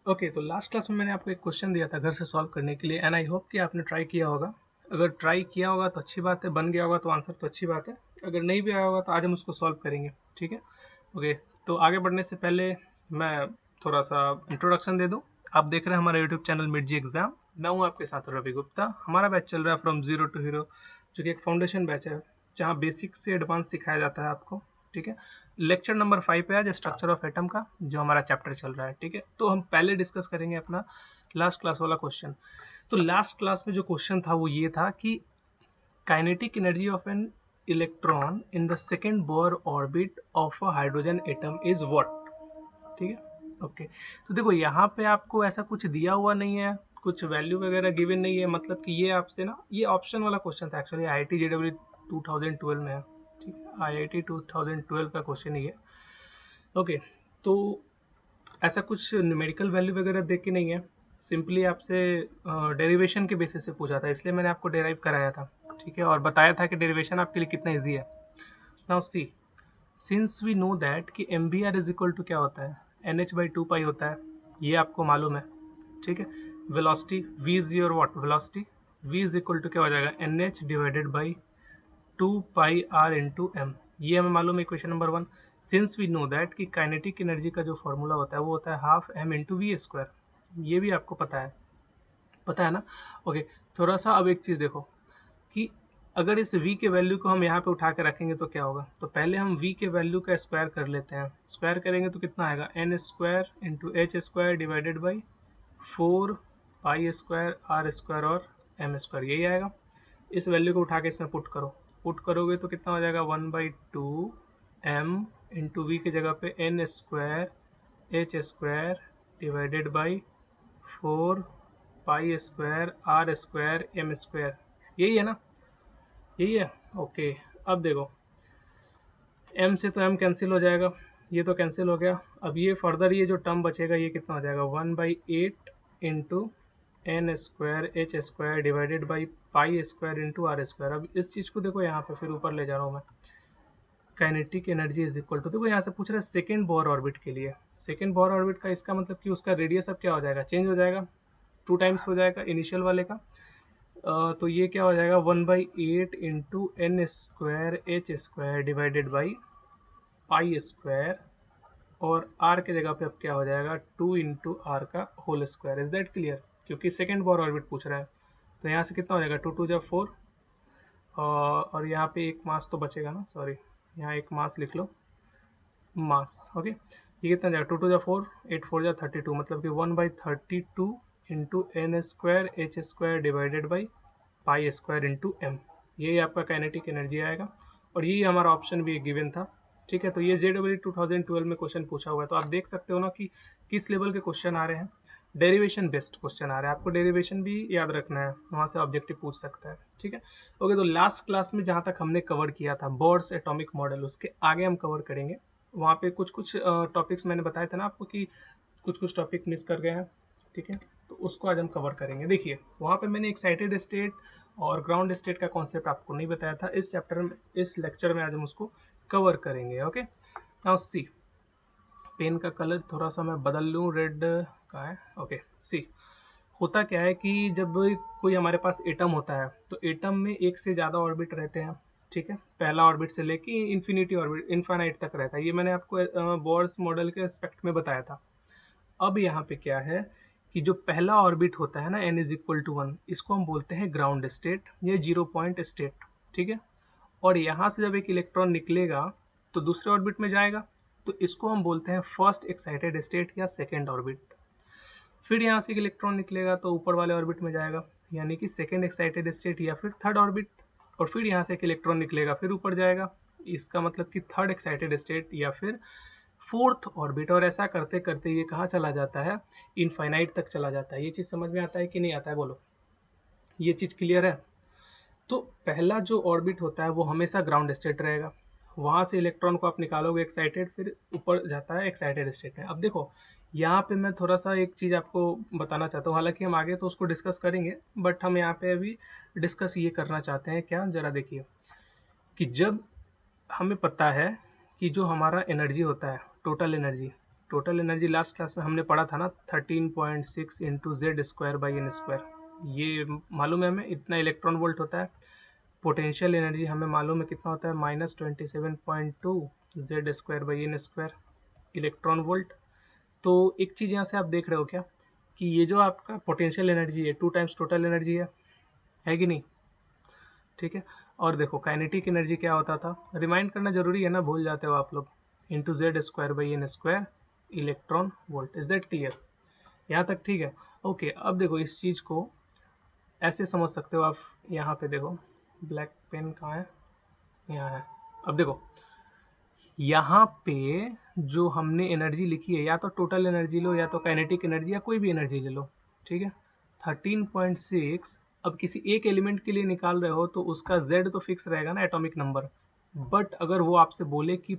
Okay, तो last class में मैंने आपको एक क्वेश्चन दिया था घर से सॉल्व करने के लिए, एंड आई होप कि आपने ट्राई किया होगा। अगर ट्राई किया होगा तो अच्छी बात है, बन गया होगा तो आंसर तो अच्छी बात है। अगर नहीं भी आया होगा तो आज हम उसको सॉल्व करेंगे, ठीक है। ओके, तो आगे बढ़ने से पहले मैं थोड़ा सा इंट्रोडक्शन दे दूं। आप देख रहे हैं हमारा यूट्यूब चैनल मिड जी एग्जाम। मैं हूं आपके साथ रवि गुप्ता। हमारा बैच चल रहा है फ्रॉम जीरो टू हीरो, जो कि एक फाउंडेशन बैच है जहाँ बेसिक से एडवांस सिखाया जाता है आपको, ठीक है। लेक्चर नंबर 5 पे आज स्ट्रक्चर ऑफ एटम का जो हमारा चैप्टर चल रहा है, ठीक है। तो हम पहले डिस्कस करेंगे अपना लास्ट क्लास वाला क्वेश्चन। तो लास्ट क्लास में जो क्वेश्चन था वो ये था कि kinetic energy of N electron in the second Bohr orbit of a hydrogen atom is what, ठीक है। ओके, तो देखो यहाँ पे आपको ऐसा कुछ दिया हुआ नहीं है, कुछ वैल्यू वगैरह गिवन नहीं है, मतलब कि ये आपसे ना, ये ऑप्शन वाला क्वेश्चन था एक्चुअली, IIT JEE 2012 में है, ठीक है। IIT 2012 का क्वेश्चन ही है। ओके, तो ऐसा कुछ न्यूमेरिकल वैल्यू वगैरह देख के नहीं है, सिंपली आपसे डेरिवेशन के बेसिस से पूछा था, इसलिए मैंने आपको डेराइव कराया था, ठीक है, और बताया था कि डेरिवेशन आपके लिए कितना ईजी है। Now see, since we know that कि M B R is equal to क्या होता है, N H by two pi होता है, ये आपको मालूम है, ठीक है। Velocity v is your what, velocity v is equal to क्या हो जाएगा, N H divided by two pi R into M, ये हमें मालूम है equation number 1। Since we know that कि काइनेटिक एनर्जी का जो फॉर्मूला होता है वो होता है half m into v square, ये भी आपको पता है ना। ओके, थोड़ा सा अब एक चीज़ देखो कि अगर इस v के वैल्यू को हम यहाँ पे उठा के रखेंगे तो क्या होगा, तो पहले हम v के वैल्यू का स्क्वायर कर लेते हैं। स्क्वायर करेंगे तो कितना आएगा, n square into h square divided by 4 pi square r square और एम स्क्वायर, यही आएगा। इस वैल्यू को उठा के इसमें पुट करो, पुट करोगे तो कितना हो जाएगा, 1/2 एम इंटू वी की जगह पे n square h square divided by 4 pi square r square m square, यही है ना, यही है। ओके, अब देखो m से तो m कैंसिल हो जाएगा, ये तो कैंसिल हो गया। अब ये फर्दर ये जो टर्म बचेगा ये कितना हो जाएगा, 1/8 into n square h square divided by pi square into r square. अब इस चीज़ को देखो यहाँ पे फिर ऊपर ले जा रहा हूँ मैं, kinetic energy is equal to, देखो यहाँ से पूछ रहा है सेकेंड बोर ऑर्बिट के लिए। सेकेंड बोर ऑर्बिट का इसका मतलब कि उसका रेडियस अब क्या हो जाएगा, चेंज हो जाएगा, 2 टाइम्स हो जाएगा इनिशियल वाले का। तो ये क्या हो जाएगा, 1/8 into n square h square divided by pi square, और r के जगह पे अब क्या हो जाएगा, 2 इंटू आर का whole square. Is that clear, क्योंकि सेकेंड बोर ऑर्बिट पूछ रहा है। तो यहाँ से कितना हो जाएगा, 2 2 जब 4, और यहाँ पे एक मास तो बचेगा ना, सॉरी यहाँ एक मास लिख लो, मास। ओके, ये कितना जाएगा, 2 2 जा 4, 8 4 जा 32, मतलब कि 1/32 into n square h square divided by pi square into m, यही आपका काइनेटिक एनर्जी आएगा। और यही हमारा ऑप्शन भी गिवन था, ठीक है। तो ये JEE 2012 में क्वेश्चन पूछा हुआ है, तो आप देख सकते हो ना कि किस लेवल के क्वेश्चन आ रहे हैं, डेरिवेशन बेस्ड क्वेश्चन आ रहा है। आपको डेरिवेशन भी याद रखना है, वहाँ से ऑब्जेक्टिव पूछ सकता है, ठीक है। ओके, तो लास्ट क्लास में जहाँ तक हमने कवर किया था बोर्स एटॉमिक मॉडल, उसके आगे हम कवर करेंगे। वहाँ पे कुछ कुछ टॉपिक्स मैंने बताए थे ना आपको कि कुछ कुछ टॉपिक मिस कर गए हैं, ठीक है। तो उसको आज हम कवर करेंगे। देखिए वहाँ पे मैंने एक्साइटेड स्टेट और ग्राउंड स्टेट का कॉन्सेप्ट आपको नहीं बताया था, इस चैप्टर में, इस लेक्चर में आज हम उसको कवर करेंगे। ओके, नाउ सी, पेन का कलर थोड़ा सा मैं बदल लूँ, रेड का है। ओके, सी, होता क्या है कि जब कोई हमारे पास एटम होता है तो एटम में एक से ज़्यादा ऑर्बिट रहते हैं, ठीक है। पहला ऑर्बिट से लेके इन्फिनिटी ऑर्बिट, इनफाइनाइट तक रहता है, ये मैंने आपको बोर्स मॉडल के एस्पेक्ट में बताया था। अब यहाँ पे क्या है कि जो पहला ऑर्बिट होता है ना, n इज इक्वल टू 1, इसको हम बोलते हैं ग्राउंड स्टेट या 0 पॉइंट स्टेट, ठीक है। और यहाँ से जब एक इलेक्ट्रॉन निकलेगा तो दूसरे ऑर्बिट में जाएगा, तो इसको हम बोलते हैं फर्स्ट एक्साइटेड स्टेट या सेकेंड ऑर्बिट। फिर यहाँ से एक इलेक्ट्रॉन निकलेगा तो ऊपर वाले ऑर्बिट में जाएगा, यानी कि सेकेंड एक्साइटेड स्टेट या फिर थर्ड ऑर्बिट। और फिर यहाँ से एक इलेक्ट्रॉन निकलेगा फिर ऊपर जाएगा, इसका मतलब कि थर्ड एक्साइटेड स्टेट या फिर फोर्थ ऑर्बिट। और ऐसा करते करते ये कहाँ चला जाता है, इनफाइनाइट तक चला जाता है। ये चीज़ समझ में आता है कि नहीं आता है, बोलो, ये चीज़ क्लियर है। तो पहला जो ऑर्बिट होता है वो हमेशा ग्राउंड स्टेट रहेगा, वहाँ से इलेक्ट्रॉन को आप निकालोगे एक्साइटेड, फिर ऊपर जाता है एक्साइटेड स्टेट में। अब देखो यहाँ पे मैं थोड़ा सा एक चीज़ आपको बताना चाहता हूँ, हालांकि हम आगे तो उसको डिस्कस करेंगे, बट हम यहाँ पे अभी डिस्कस ये करना चाहते हैं क्या, जरा देखिए कि जब हमें पता है कि जो हमारा एनर्जी होता है, total energy, total energy last class में हमने पढ़ा था ना 13.6 into Z square by n square, ये मालूम है हमें, इतना इलेक्ट्रॉन वोल्ट होता है। पोटेंशियल एनर्जी हमें मालूम है कितना होता है, -27.2 z square by n square electron volt. तो एक चीज़ यहाँ से आप देख रहे हो क्या कि ये जो आपका पोटेंशियल एनर्जी है 2 टाइम्स टोटल एनर्जी है कि नहीं, ठीक है। और देखो काइनेटिक एनर्जी क्या होता था, रिमाइंड करना जरूरी है ना, भूल जाते हो आप लोग, into Z square by n square electron volt. Is that clear? यहाँ तक ठीक है। ओके, अब देखो इस चीज़ को ऐसे समझ सकते हो आप, यहाँ पे देखो ब्लैक पेन कहाँ है, यहाँ है। अब देखो यहाँ पे जो हमने एनर्जी लिखी है, या तो टोटल एनर्जी लो या तो काइनेटिक एनर्जी या कोई भी एनर्जी ले लो, ठीक है। 13.6 अब किसी एक एलिमेंट के लिए निकाल रहे हो तो उसका z तो फिक्स रहेगा ना, एटॉमिक नंबर। बट अगर वो आपसे बोले कि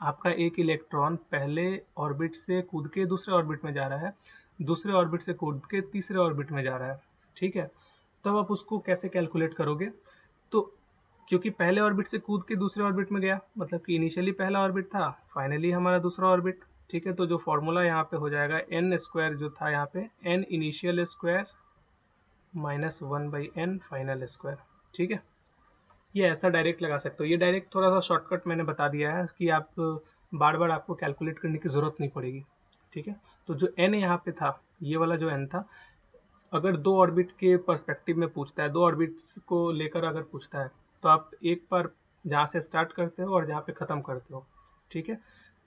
आपका एक इलेक्ट्रॉन पहले ऑर्बिट से कूद के दूसरे ऑर्बिट में जा रहा है, दूसरे ऑर्बिट से कूद के तीसरे ऑर्बिट में जा रहा है, ठीक है, तब आप उसको कैसे कैलकुलेट करोगे? तो क्योंकि पहले ऑर्बिट से कूद के दूसरे ऑर्बिट में गया, मतलब कि इनिशियली पहला ऑर्बिट था, फाइनली हमारा दूसरा ऑर्बिट, ठीक है। तो जो फॉर्मूला यहाँ पे हो जाएगा एन स्क्वायर, जो था यहाँ पे N initial square -1/n final square, ठीक है। ये ऐसा डायरेक्ट लगा सकते हो, ये डायरेक्ट थोड़ा सा शॉर्टकट मैंने बता दिया है कि आप बार बार आपको कैलकुलेट करने की जरूरत नहीं पड़ेगी, ठीक है। तो जो n यहाँ पे था, ये वाला जो n था, अगर दो ऑर्बिट के पर्सपेक्टिव में पूछता है, दो ऑर्बिट्स को लेकर अगर पूछता है, तो आप एक बार जहाँ से स्टार्ट करते हो और जहाँ पे ख़त्म करते हो, ठीक है,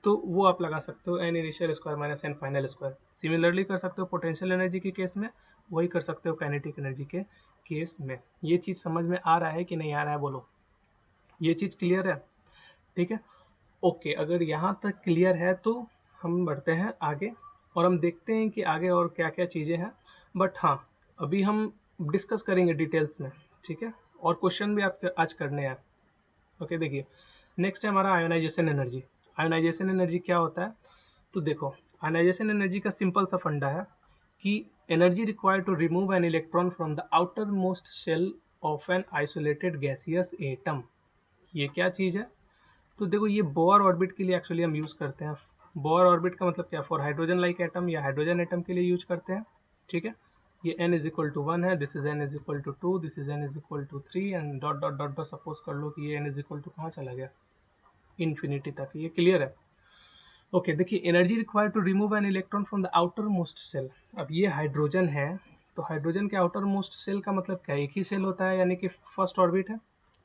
तो वो आप लगा सकते हो n initial square minus n final square. Similarly कर सकते हो पोटेंशियल एनर्जी के केस में, वही कर सकते हो काइनेटिक एनर्जी के केस में। ये चीज़ समझ में आ रहा है कि नहीं आ रहा है, बोलो, ये चीज़ क्लियर है? ठीक है, ओके। अगर यहाँ तक क्लियर है तो हम बढ़ते हैं आगे और हम देखते हैं कि आगे और क्या क्या चीज़ें हैं। बट हाँ, अभी हम डिस्कस करेंगे डिटेल्स में, ठीक है, और क्वेश्चन भी आपके आज करने हैं। ओके, देखिए नेक्स्ट है हमारा आयोनाइजेशन एनर्जी। आयोनाइजेशन एनर्जी क्या होता है? तो देखो आयोनाइजेशन एनर्जी का सिंपल सा फंडा है कि energy required to remove an electron from the outermost shell of an isolated gaseous atom. ये क्या चीज़ है? तो देखो ये बोर ऑर्बिट के लिए एक्चुअली हम यूज़ करते हैं। बोर ऑर्बिट का मतलब क्या, फॉर हाइड्रोजन लाइक एटम या हाइड्रोजन एटम के लिए यूज करते हैं, ठीक है। ये n इज इक्वल टू 1 है, this is n is equal to 2, this is n is equal to 3 and dot dot dot dot. Suppose कर लो कि ये n इज इक्वल टू कहाँ चला गया, इन्फिनिटी तक। ये क्लियर है? ओके, देखिए energy required to remove an electron from the outermost shell. अब ये हाइड्रोजन है, तो हाइड्रोजन के आउटर मोस्ट सेल का मतलब क्या, एक ही सेल होता है, यानी कि फर्स्ट ऑर्बिट है,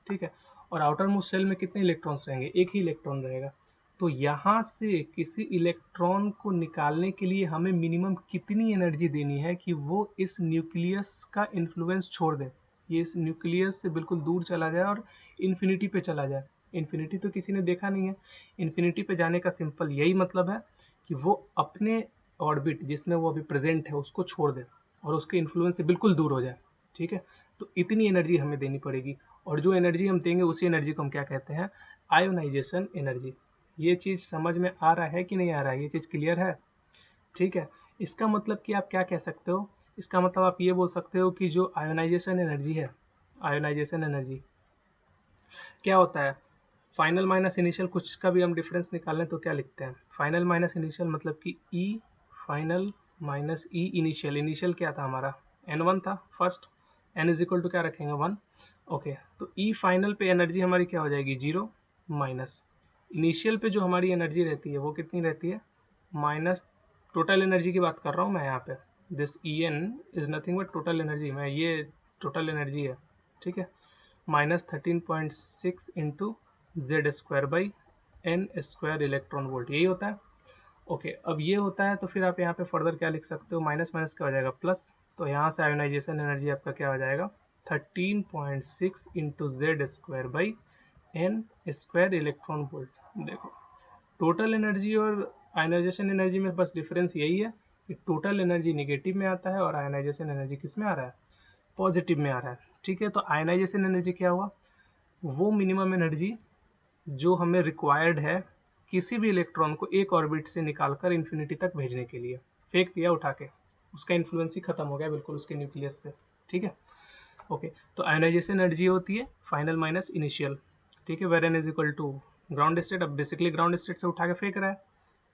ठीक है। और आउटर मोस्ट सेल में कितने इलेक्ट्रॉन्स रहेंगे, एक ही इलेक्ट्रॉन रहेगा। तो यहाँ से किसी इलेक्ट्रॉन को निकालने के लिए हमें मिनिमम कितनी एनर्जी देनी है कि वो इस न्यूक्लियस का इन्फ्लुएंस छोड़ दे, ये इस न्यूक्लियस से बिल्कुल दूर चला जाए और इन्फिनिटी पे चला जाए। इन्फिनिटी तो किसी ने देखा नहीं है, इन्फिनिटी पे जाने का सिंपल यही मतलब है कि वो अपने ऑर्बिट जिसमें वो अभी प्रेजेंट है उसको छोड़ दे और उसके इन्फ्लुएंस से बिल्कुल दूर हो जाए, ठीक है। तो इतनी एनर्जी हमें देनी पड़ेगी, और जो एनर्जी हम देंगे उसी एनर्जी को हम क्या कहते हैं, आयोनाइजेशन एनर्जी। ये चीज़ समझ में आ रहा है कि नहीं आ रहा है, ये चीज़ क्लियर है? ठीक है। इसका मतलब कि आप क्या कह सकते हो, इसका मतलब आप ये बोल सकते हो कि जो आयोनाइजेशन एनर्जी है, आयोनाइजेशन एनर्जी क्या होता है, फाइनल माइनस इनिशियल, कुछ का भी हम डिफरेंस निकालें तो क्या लिखते हैं, फाइनल माइनस इनिशियल मतलब कि E final minus E initial. Initial क्या था हमारा, n1 था first, n is equal to क्या रखेंगे 1, ओके। तो ई फाइनल पे एनर्जी हमारी क्या हो जाएगी 0, माइनस इनिशियल पे जो हमारी एनर्जी रहती है वो कितनी रहती है, माइनस टोटल एनर्जी की बात कर रहा हूँ मैं यहाँ पे, this E n is nothing but total energy, मैं ये टोटल एनर्जी है, ठीक है, -13.6 into Z square by n square electron volt, यही होता है। ओके, अब ये होता है तो फिर आप यहाँ पे फर्दर क्या लिख सकते हो, माइनस माइनस क्या हो जाएगा प्लस, तो यहाँ से आयोनाइजेशन एनर्जी आपका क्या हो जाएगा 13.6 into Z square by n square electron volt. देखो टोटल एनर्जी और आयोनाइजेशन एनर्जी में बस डिफरेंस यही है कि टोटल एनर्जी निगेटिव में आता है और आयोनाइजेशन एनर्जी किस में आ रहा है, पॉजिटिव में आ रहा है, ठीक है। तो आयोनाइजेशन एनर्जी क्या हुआ, वो मिनिमम एनर्जी जो हमें रिक्वायर्ड है किसी भी इलेक्ट्रॉन को एक ऑर्बिट से निकालकर इन्फिनिटी तक भेजने के लिए, फेंक दिया उठा के, उसका इन्फ्लुएंस ही खत्म हो गया बिल्कुल उसके न्यूक्लियस से, ठीक है। ओके, तो आयोनाइजेशन एनर्जी होती है फाइनल माइनस इनिशियल, ठीक है, where n is equal to ground state. अब बेसिकली ग्राउंड स्टेट से उठा के फेंक रहा है,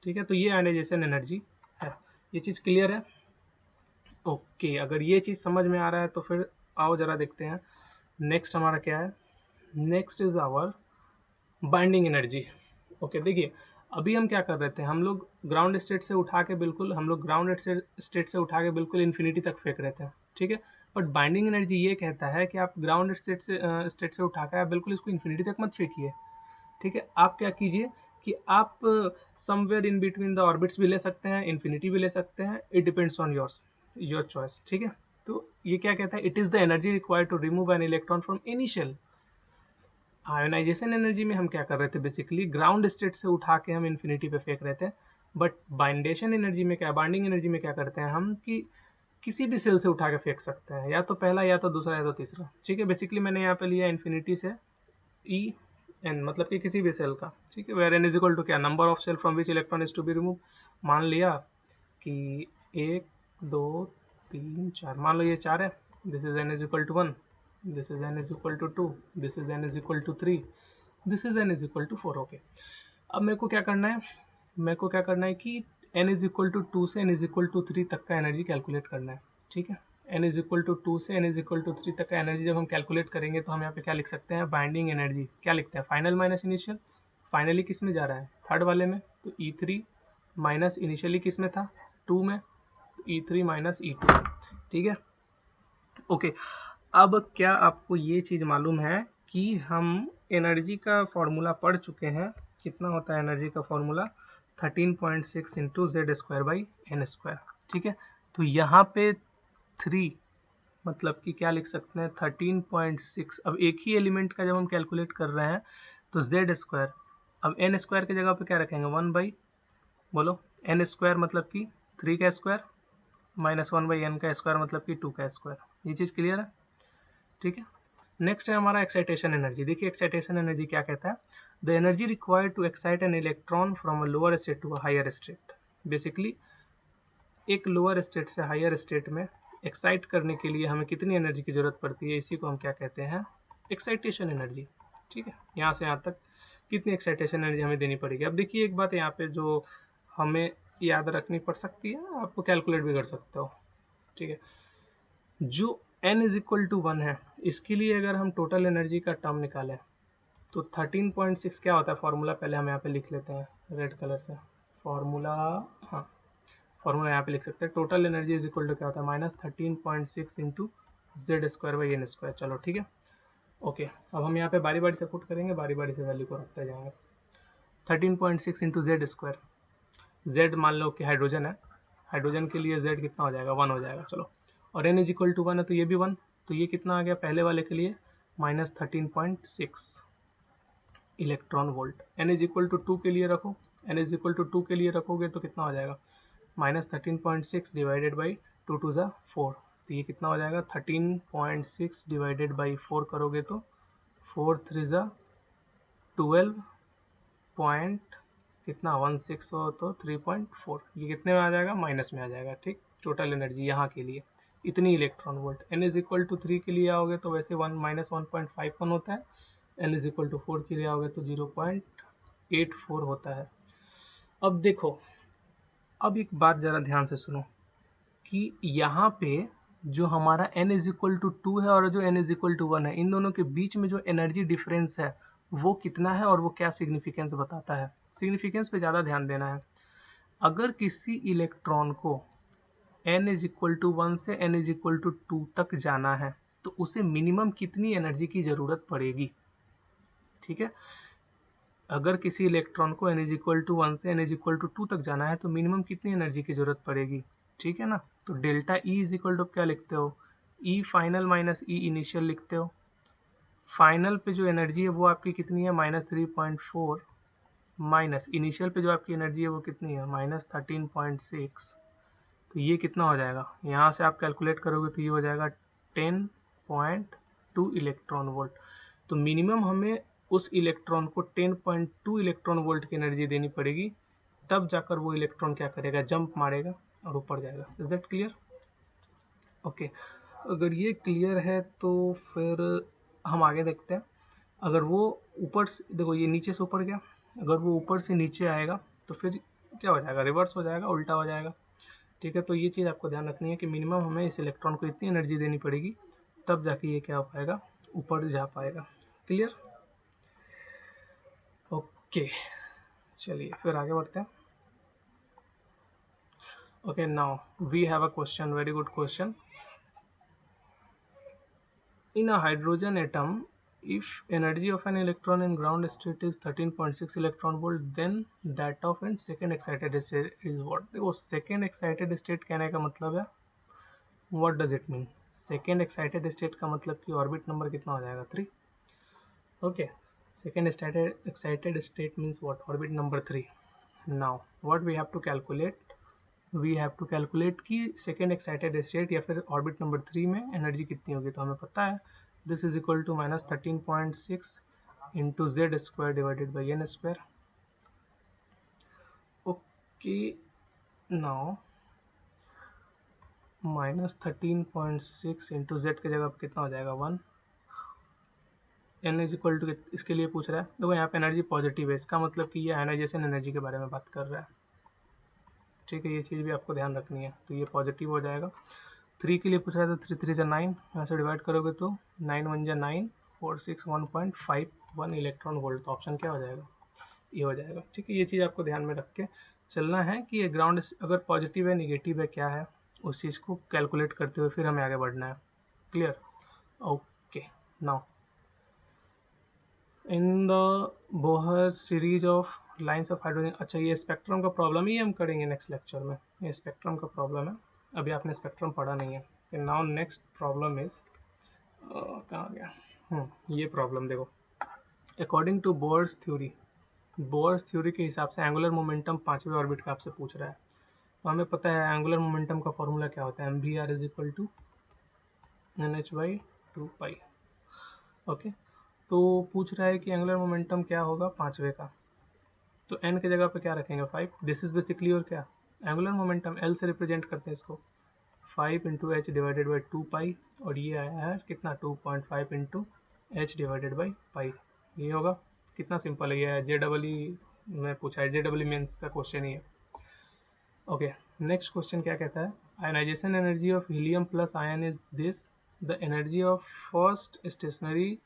ठीक है, तो ये आयनाइजेशन एनर्जी है। ये चीज़ क्लियर है? ओके, अगर ये चीज़ समझ में आ रहा है तो फिर आओ जरा देखते हैं नेक्स्ट हमारा क्या है। Next is our binding energy. Okay, देखिए अभी हम क्या कर रहे थे, हम लोग ग्राउंड स्टेट से उठा के बिल्कुल इन्फिनिटी तक फेंक रहे थे, ठीक है। बट बाइंडिंग एनर्जी ये कहता है कि आप ग्राउंड स्टेट से उठा कर आप बिल्कुल इसको इन्फिनिटी तक मत फेंकिए, ठीक है। आप क्या कीजिए कि आप somewhere in between the orbits भी ले सकते हैं, इन्फिनिटी भी ले सकते हैं, it depends on your choice, ठीक है। तो ये क्या कहता है, it is the energy required to remove an electron from any shell. Ionisation energy में हम क्या कर रहे थे, बेसिकली ग्राउंड स्टेट से उठा के हम इन्फिनिटी पे फेंक रहे थे। बट बाइंडेशन एनर्जी में क्या, बाइंडिंग एनर्जी में क्या करते हैं हम कि किसी भी सेल से उठा के फेंक सकते हैं, या तो पहला या तो दूसरा या तो तीसरा, ठीक है। बेसिकली मैंने यहाँ पे लिया इन्फिनिटी से ई एन, मतलब कि किसी भी सेल का, ठीक है। Where N is equal to क्या, number of shell from which electron is to be remove. मान लिया कि 1 2 3 4, मान लो ये 4 है, this is n is equal to 1, this is n is equal to 2, this is n is equal to 3, this is n is equal to 4। Okay, अब मेरे को क्या करना है, कि n is equal to 2 से n is equal to 3 तक का एनर्जी कैलकुलेट करना है, ठीक है। n is equal to 2 से n is equal to 3 तक का एनर्जी जब हम कैलकुलेट करेंगे तो हम यहाँ पे क्या लिख सकते हैं, बाइंडिंग एनर्जी क्या लिखते हैं, फाइनल माइनस इनिशियल। फाइनली किस में जा रहा है, थर्ड वाले में, तो E3 माइनस इनिशियली किस में था, 2 में, तो E3 माइनस E2, ठीक है। ओके, अब क्या आपको ये चीज़ मालूम है कि हम एनर्जी का फॉर्मूला पढ़ चुके हैं, कितना होता है एनर्जी का formula, 13.6 into Z square by n square, ठीक है। तो यहाँ पे 3 मतलब कि क्या लिख सकते हैं, 13.6। अब एक ही एलिमेंट का जब हम कैलकुलेट कर रहे हैं तो जेड स्क्वायर, अब एन स्क्वायर की जगह पे क्या रखेंगे, 1 बाई, बोलो, एन स्क्वायर मतलब कि 3 का स्क्वायर माइनस 1 बाई एन का स्क्वायर मतलब कि 2 का स्क्वायर। ये चीज़ क्लियर है, ठीक है। नेक्स्ट है हमारा एक्साइटेशन एनर्जी। देखिए एक्साइटेशन एनर्जी क्या कहता है, the energy required to excite an electron from a lower state to a higher state. Basically एक लोअर स्टेट से हायर स्टेट में एक्साइट करने के लिए हमें कितनी एनर्जी की जरूरत पड़ती है, इसी को हम क्या कहते हैं, एक्साइटेशन एनर्जी, ठीक है। यहाँ से यहाँ तक कितनी एक्साइटेशन एनर्जी हमें देनी पड़ेगी। अब देखिए एक बात यहाँ पे जो हमें याद रखनी पड़ सकती है, आपको कैलकुलेट भी कर सकते हो, ठीक है। जो n इज इक्वल टू 1 है, इसके लिए अगर हम टोटल एनर्जी का टर्म निकालें तो 13.6 क्या होता है, फॉर्मूला पहले हम यहाँ पे लिख लेते हैं रेड कलर से, फॉर्मूला, हाँ फॉर्मूला यहाँ पे लिख सकते हैं, total energy is equal to क्या होता है, -13.6 into Z square by n square. चलो ठीक है, ओके। अब हम यहाँ पे बारी बारी से पुट करेंगे, बारी बारी से वैल्यू को रखते जाएंगे। 13.6 इंटू जेड स्क्वायर, जेड मान लो कि हाइड्रोजन है, हाइड्रोजन के लिए जेड कितना हो जाएगा, 1 हो जाएगा, चलो। और n इज इक्वल टू 1 है तो ये भी 1, तो ये कितना आ गया पहले वाले के लिए, -13.6 electron volt. n is equal to 2 के लिए रखो, n इज इक्वल टू 2 के लिए रखोगे तो कितना हो जाएगा, -13.6 डिवाइडेड बाई 2 टू ज़ा 4, तो ये कितना हो जाएगा, 13.6 डिवाइडेड बाई 4 करोगे तो 4 3 ज़ा 12 पॉइंट कितना 16 हो तो 3.4, ये कितने में आ जाएगा, माइनस में आ जाएगा, ठीक। टोटल एनर्जी यहाँ के लिए इतनी electron volt. n is equal to 3 के लिए आओगे तो वैसे 1-1.51 होता है, n इज इक्वल टू 4 के लिए आओगे तो 0.84 होता है। अब देखो, अब एक बात जरा ध्यान से सुनो कि यहाँ पे जो हमारा n इज इक्वल टू 2 है और जो n इज इक्वल टू 1 है, इन दोनों के बीच में जो एनर्जी डिफरेंस है वो कितना है और वो क्या सिग्निफिकेंस बताता है। सिग्निफिकेंस पे ज़्यादा ध्यान देना है। अगर किसी इलेक्ट्रॉन को n इज इक्वल टू 1 से n इज इक्वल टू 2 तक जाना है तो उसे मिनिमम कितनी एनर्जी की ज़रूरत पड़ेगी, ठीक है। अगर किसी इलेक्ट्रॉन को n इज इक्वल टू 1 से n इज इक्वल टू 2 तक जाना है तो मिनिमम कितनी एनर्जी की ज़रूरत पड़ेगी, ठीक है ना। तो delta E is equal to क्या लिखते हो, E final minus E initial लिखते हो। फाइनल पे जो एनर्जी है वो आपकी कितनी है, -3.4, माइनस इनिशियल पे जो आपकी एनर्जी है वो कितनी है, -13.6, तो ये कितना हो जाएगा, यहाँ से आप कैलकुलेट करोगे तो ये हो जाएगा 10.2 इलेक्ट्रॉन वोल्ट। तो मिनिमम हमें उस इलेक्ट्रॉन को 10.2 इलेक्ट्रॉन वोल्ट की एनर्जी देनी पड़ेगी, तब जाकर वो इलेक्ट्रॉन क्या करेगा, जंप मारेगा और ऊपर जाएगा। Is that clear, okay. अगर ये क्लियर है तो फिर हम आगे देखते हैं। अगर वो ऊपर से, देखो ये नीचे से ऊपर गया, अगर वो ऊपर से नीचे आएगा तो फिर क्या हो जाएगा, रिवर्स हो जाएगा, उल्टा हो जाएगा। ठीक है, तो ये चीज़ आपको ध्यान रखनी है कि मिनिमम हमें इस इलेक्ट्रॉन को इतनी एनर्जी देनी पड़ेगी, तब जाके ये क्या हो पाएगा, ऊपर जा पाएगा। क्लियर? ओके, चलिए फिर आगे बढ़ते हैं। Okay, now we have a question, very good question. In a hydrogen atom, if energy of an electron in ground state is 13.6 electron volt, then that of an second excited state is what? देखो second excited state कहने का मतलब है, what does it mean? second excited state का मतलब कि orbit number कितना हो जाएगा, 3. Okay, second excited state means what? Orbit number 3. Now what we have to calculate? We have to calculate कि सेकेंड एक्साइटेड स्टेट या फिर ऑर्बिट नंबर 3 में एनर्जी कितनी होगी। तो हमें पता है this is equal to -13.6 into Z square divided by n square. Okay, now -13.6 into Z की जगह कितना हो जाएगा 1। एन इज इक्वल टू, इसके लिए पूछ रहा है, देखो यहाँ पे एनर्जी पॉजिटिव है, इसका मतलब कि ये आयनाइजेशन एनर्जी के बारे में बात कर रहा है। ठीक है, ये चीज़ भी आपको ध्यान रखनी है, तो ये पॉजिटिव हो जाएगा। 3 के लिए पूछ रहा है तो 3 3 जा 9, यहाँ से डिवाइड करोगे तो 9 1 जा 9, 4 6 1.51 इलेक्ट्रॉन वोल्ट। तो ऑप्शन क्या हो जाएगा, ये हो जाएगा। ठीक है, ये चीज़ आपको ध्यान में रख के चलना है कि ये ग्राउंड अगर पॉजिटिव है निगेटिव है क्या है, उस चीज़ को कैलकुलेट करते हुए फिर हमें आगे बढ़ना है। Clear? Okay, now in the Bohr series of lines of hydrogen. अच्छा, ये स्पेक्ट्रम का प्रॉब्लम ही हम करेंगे नेक्स्ट लेक्चर में, ये स्पेक्ट्रम का प्रॉब्लम है, अभी आपने स्पेक्ट्रम पढ़ा नहीं है। नाउ नेक्स्ट प्रॉब्लम इज, कहाँ गया, ये प्रॉब्लम देखो, अकॉर्डिंग टू बोर्स थ्योरी के हिसाब से एंगुलर मोमेंटम 5वें ऑर्बिट का आपसे पूछ रहा है। तो हमें पता है एंगुलर मोमेंटम का फॉर्मूला क्या होता है, mvr is equal to nh/2π। Okay, तो पूछ रहा है कि एंगुलर मोमेंटम क्या होगा 5वें का, तो n की जगह पे क्या रखेंगे 5। दिस इज बेसिकली और क्या, एंगुलर मोमेंटम L से रिप्रेजेंट करते हैं इसको, 5 इंटू एच डिवाइडेड बाई 2π, और ये आया है कितना 2.5 इंटू एच डिवाइडेड बाई पाई। ये होगा, कितना सिंपल है, ये है JEE में पूछा है, JEE मेंस का क्वेश्चन ही है। ओके, नेक्स्ट क्वेश्चन क्या कहता है, ionisation energy of helium plus ion is this, the energy of first stationary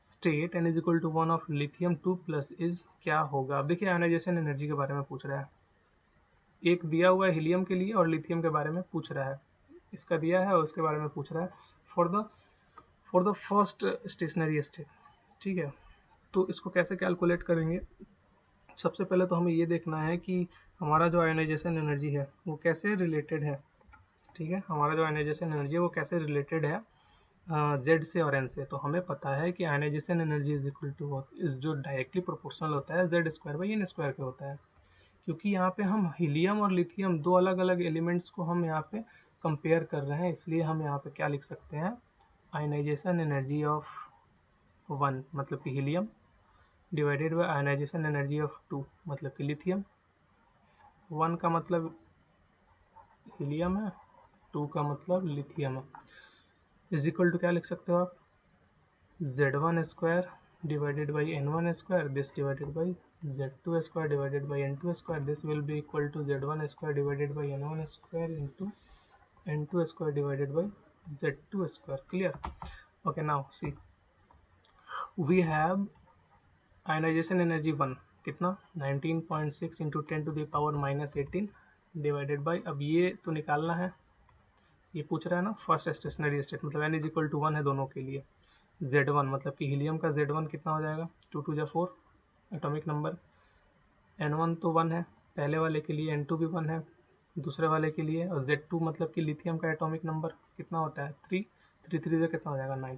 state n is equal to 1 of lithium 2 plus is क्या होगा। अब देखिए आयनाइजेशन एनर्जी के बारे में पूछ रहा है, एक दिया हुआ है हीलियम के लिए और लिथियम के बारे में पूछ रहा है, इसका दिया है और उसके बारे में पूछ रहा है for the first stationary state. ठीक है, तो इसको कैसे कैलकुलेट करेंगे, सबसे पहले तो हमें ये देखना है कि हमारा जो आयनाइजेशन एनर्जी है वो कैसे रिलेटेड है। ठीक है, हमारा जो आयनाइजेशन एनर्जी है वो कैसे रिलेटेड है जेड से और एन से। तो हमें पता है कि ionisation energy is equal to, जो डायरेक्टली प्रोपोर्शनल होता है Z square by n square के होता है, क्योंकि यहाँ पे हम हीलियम और लिथियम दो अलग अलग एलिमेंट्स को हम यहाँ पे कंपेयर कर रहे हैं, इसलिए हम यहाँ पे क्या लिख सकते हैं, आयनाइजेशन एनर्जी ऑफ 1 मतलब कि helium divided by ionisation energy of 2 मतलब कि लिथियम। 1 का मतलब हीलियम है, 2 का मतलब लिथियम है, इज इक्वल टू क्या लिख सकते हो आप, Z1 square divided by N1 square, this divided by Z2 square divided by N2 square, this will be equal to Z1 square divided by N1 square into N2 square divided by Z2 square. Clear? Okay, now see, we have ionization energy 1 कितना 19.6 into 10 to the power minus 18 divided by, अब ये तो निकालना है, ये पूछ रहा है ना फर्स्ट स्टेशनरी स्टेट, मतलब n इज इक्वल टू 1 है दोनों के लिए। Z1 मतलब कि हीलियम का Z1 कितना हो जाएगा, 2 2 जा 4 एटॉमिक नंबर, N1 तो 1 है पहले वाले के लिए, N2 भी 1 है दूसरे वाले के लिए, और Z2 मतलब कि लिथियम का एटॉमिक नंबर कितना होता है 3, 3 3 से कितना हो जाएगा 9।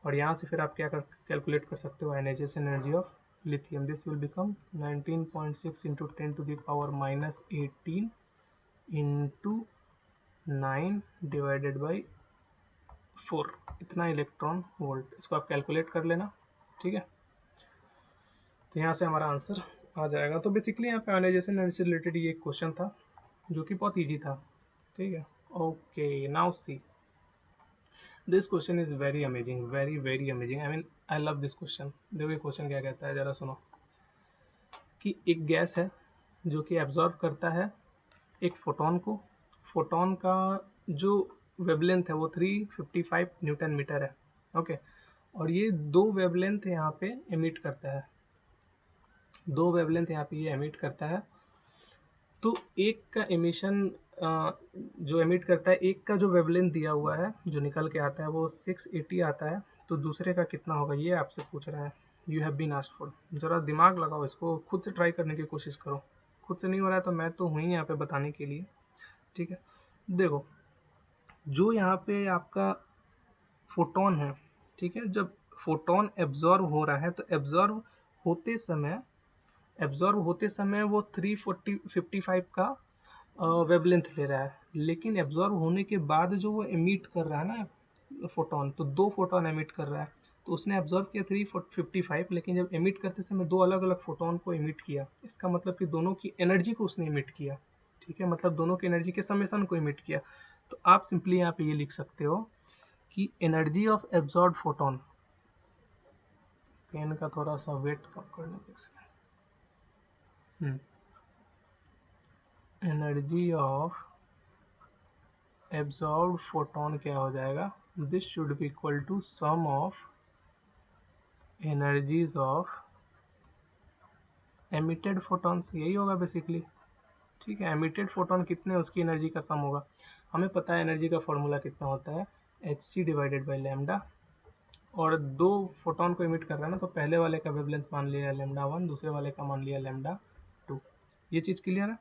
और यहाँ से फिर आप क्या कैलकुलेट कर सकते हो, ionisation energy of lithium, this will become 19.6 into 10 to the power minus 18 into 9 divided by 4, इतना इलेक्ट्रॉन वोल्ट। इसको आप कैलकुलेट कर लेना। ठीक है, तो यहाँ से हमारा आंसर आ जाएगा। तो बेसिकली यहाँ पे आयनाइजेशन एनर्जी से रिलेटेड ये एक क्वेश्चन था जो कि बहुत इजी था। ठीक है, okay, now see this question is very amazing, very very amazing, I mean I love this question. देखो ये क्वेश्चन क्या कहता है, जरा सुनो, कि एक गैस है जो कि एब्जॉर्ब करता है एक फोटोन को। फोटोन का जो वेवलेंथ है वो 355 न्यूटन मीटर है। ओके, और ये दो वेवलेंथ यहाँ पे एमिट करता है, दो वेवलेंथ यहाँ पे ये एमिट करता है। तो एक का एमिशन जो एमिट करता है, एक का जो वेवलेंथ दिया हुआ है जो निकल के आता है वो 680 आता है, तो दूसरे का कितना होगा ये आपसे पूछ रहा है। You have been asked for. जरा दिमाग लगाओ, इसको खुद से ट्राई करने की कोशिश करो। खुद से नहीं हो रहा है तो मैं तो हूँ ही यहाँ पे बताने के लिए। ठीक है, देखो जो यहाँ पे आपका फोटोन है, ठीक है, जब फोटोन एब्जॉर्ब हो रहा है तो एब्जॉर्ब होते समय वो 355 का वेवलेंथ ले रहा है, लेकिन एब्जॉर्ब होने के बाद जो वो एमिट कर रहा है ना फोटोन, तो दो फोटोन एमिट कर रहा है। तो उसने एब्जॉर्ब किया 355, लेकिन जब एमिट करते समय दो अलग अलग फोटोन को एमिट किया, इसका मतलब कि दोनों की एनर्जी को उसने एमिट किया। ठीक है, मतलब दोनों की एनर्जी के समेशन को एमिट किया। तो आप सिंपली यहाँ पे ये लिख सकते हो कि energy of absorb photon, pen का थोड़ा सा वेट कम करने के एनर्जी ऑफ एब्जॉर्ब फोटोन क्या हो जाएगा, this should be equal to sum of energies of emitted photons, यही होगा बेसिकली। ठीक है, एमिटेड फोटोन कितने उसकी एनर्जी का सम होगा। हमें पता है एनर्जी का फॉर्मूला कितना होता है, hc डिवाइडेड बाई लैम्डा। और दो फोटोन को इमिट कर रहा है ना, तो पहले वाले का वेवलेंथ मान लिया लैम्डा 1, दूसरे वाले का मान लिया लैम्डा 2। ये चीज़ क्लियर है।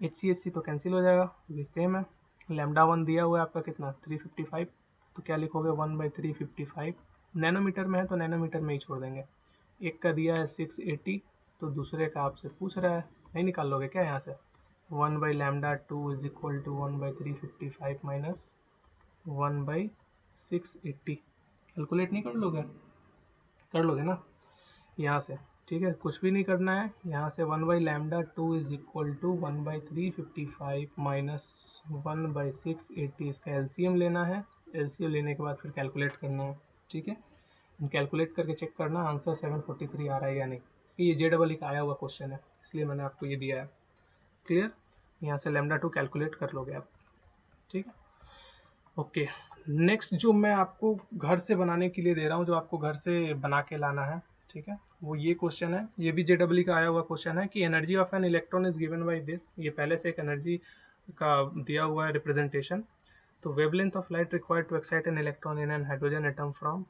hc तो कैंसिल हो जाएगा, ये सेम है। लैम्डा 1 दिया हुआ है आपका कितना 355, तो क्या लिखोगे 1/355। नैनोमीटर में है तो नैनोमीटर में ही छोड़ देंगे। एक का दिया है 680, तो दूसरे का आपसे पूछ रहा है, नहीं निकाल लोगे क्या यहाँ से। 1/λ2 is equal to 1/355 minus 1/680। Calculate नहीं कर लोगे, कर लोगे ना यहाँ से। ठीक है, कुछ भी नहीं करना है, यहाँ से 1/λ2 इज इक्वल टू 1/355 माइनस 1/680, इसका एलसीएम लेना है। एलसीएम लेने के बाद फिर कैलकुलेट करना है। ठीक है, कैलकुलेट करके चेक करना आंसर 743 आ रहा है या नहीं। ये JEE का आया हुआ क्वेश्चन है, इसलिए मैंने आपको ये दिया है। क्लियर, यहाँ से λ2 कैलकुलेट कर लोगे आप। ठीक है, ओके। नेक्स्ट जो मैं आपको घर से बनाने के लिए दे रहा हूँ, जो आपको घर से बना के लाना है, ठीक है, वो ये क्वेश्चन है। ये भी JEE का आया हुआ क्वेश्चन है कि energy of an electron is given by this. ये पहले से एक एनर्जी का दिया हुआ है रिप्रेजेंटेशन। तो wavelength of light required to excite an electron in an hydrogen atom from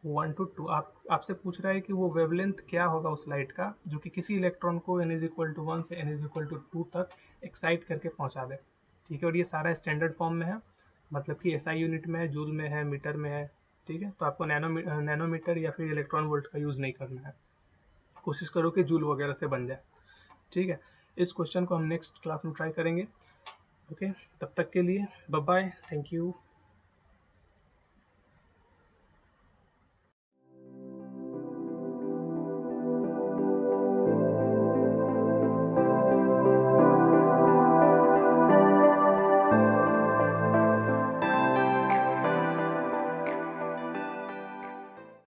1 to 2। आपसे पूछ रहा है कि वो वेवलेंथ क्या होगा उस लाइट का जो कि किसी इलेक्ट्रॉन को n=1 से n=2 तक एक्साइट करके पहुंचा दे। ठीक है, और ये सारा स्टैंडर्ड फॉर्म में है, मतलब कि SI यूनिट में है, जूल में है, मीटर में है। ठीक है, तो आपको नैनोमीटर या फिर इलेक्ट्रॉन वोल्ट का यूज़ नहीं करना है। कोशिश करो कि जूल वगैरह से बन जाए। ठीक है, इस क्वेश्चन को हम नेक्स्ट क्लास में ट्राई करेंगे। ओके, तब तक के लिए बाय बाय, थैंक यू।